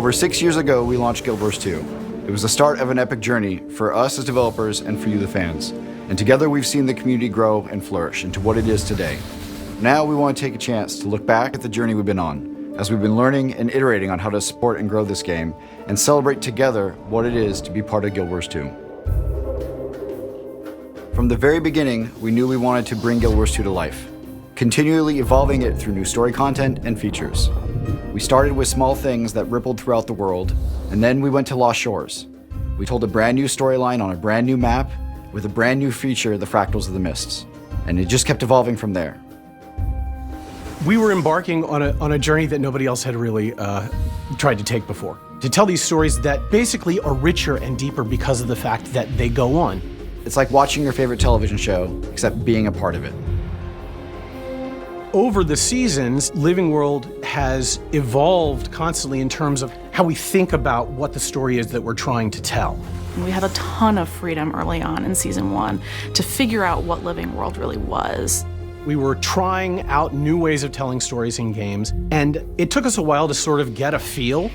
Over 6 years ago, we launched Guild Wars 2. It was the start of an epic journey for us as developers and for you, the fans. And together we've seen the community grow and flourish into what it is today. Now we want to take a chance to look back at the journey we've been on, as we've been learning and iterating on how to support and grow this game, and celebrate together what it is to be part of Guild Wars 2. From the very beginning, we knew we wanted to bring Guild Wars 2 to life, continually evolving it through new story content and features. We started with small things that rippled throughout the world, and then we went to Lost Shores. We told a brand new storyline on a brand new map with a brand new feature, the Fractals of the Mists, and it just kept evolving from there. We were embarking on a journey that nobody else had really tried to take before. To tell these stories that basically are richer and deeper because of the fact that they go on. It's like watching your favorite television show, except being a part of it. Over the seasons, Living World has evolved constantly in terms of how we think about what the story is that we're trying to tell. We had a ton of freedom early on in season 1 to figure out what Living World really was. We were trying out new ways of telling stories in games, and it took us a while to sort of get a feel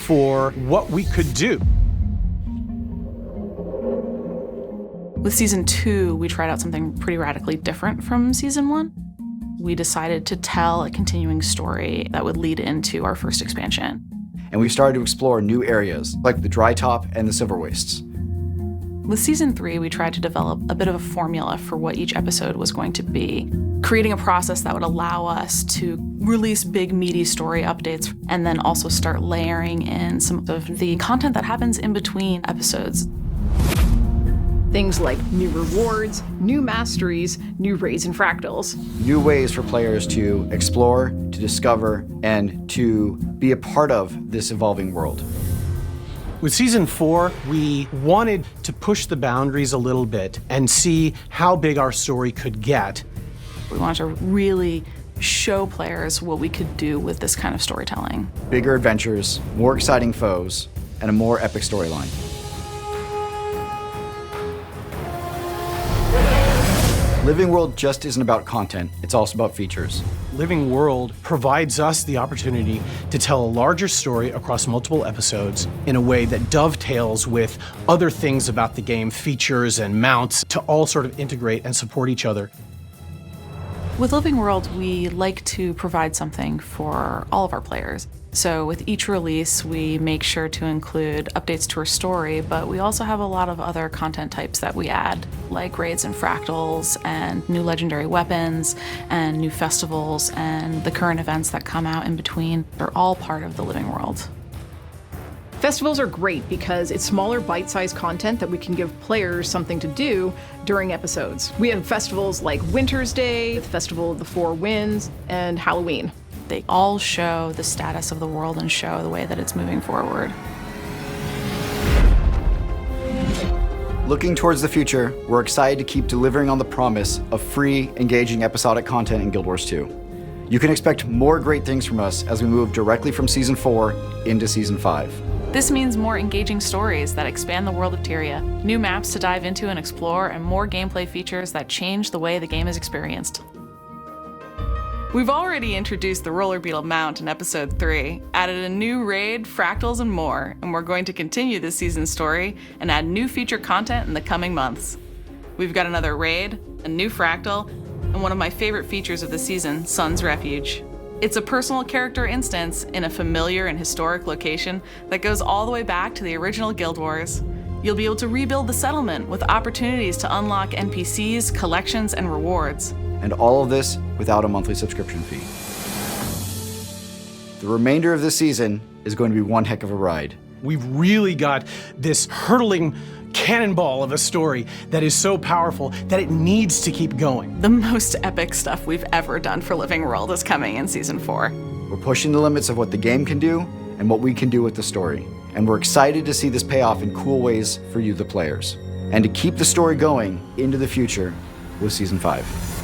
for what we could do. With season 2, we tried out something pretty radically different from season 1. We decided to tell a continuing story that would lead into our first expansion. And we started to explore new areas, like the Dry Top and the Silver Wastes. With season 3, we tried to develop a bit of a formula for what each episode was going to be, creating a process that would allow us to release big, meaty story updates, and then also start layering in some of the content that happens in between episodes. Things like new rewards, new masteries, new raids and fractals. New ways for players to explore, to discover, and to be a part of this evolving world. With season 4, we wanted to push the boundaries a little bit and see how big our story could get. We wanted to really show players what we could do with this kind of storytelling. Bigger adventures, more exciting foes, and a more epic storyline. Living World just isn't about content, it's also about features. Living World provides us the opportunity to tell a larger story across multiple episodes in a way that dovetails with other things about the game, features and mounts, to all sort of integrate and support each other. With Living World, we like to provide something for all of our players. So with each release, we make sure to include updates to our story, but we also have a lot of other content types that we add, like raids and fractals, and new legendary weapons, and new festivals, and the current events that come out in between. They're all part of the Living World. Festivals are great because it's smaller, bite-sized content that we can give players something to do during episodes. We have festivals like Winter's Day, the Festival of the Four Winds, and Halloween. They all show the status of the world and show the way that it's moving forward. Looking towards the future, we're excited to keep delivering on the promise of free, engaging episodic content in Guild Wars 2. You can expect more great things from us as we move directly from Season 4 into Season 5. This means more engaging stories that expand the world of Tyria, new maps to dive into and explore, and more gameplay features that change the way the game is experienced. We've already introduced the Roller Beetle mount in Episode 3, added a new raid, fractals, and more, and we're going to continue this season's story and add new feature content in the coming months. We've got another raid, a new fractal, and one of my favorite features of the season, Sun's Refuge. It's a personal character instance in a familiar and historic location that goes all the way back to the original Guild Wars. You'll be able to rebuild the settlement with opportunities to unlock NPCs, collections, and rewards. And all of this without a monthly subscription fee. The remainder of this season is going to be one heck of a ride. We've really got this hurtling cannonball of a story that is so powerful that it needs to keep going. The most epic stuff we've ever done for Living World is coming in Season 4. We're pushing the limits of what the game can do and what we can do with the story. And we're excited to see this pay off in cool ways for you, the players. And to keep the story going into the future with Season 5.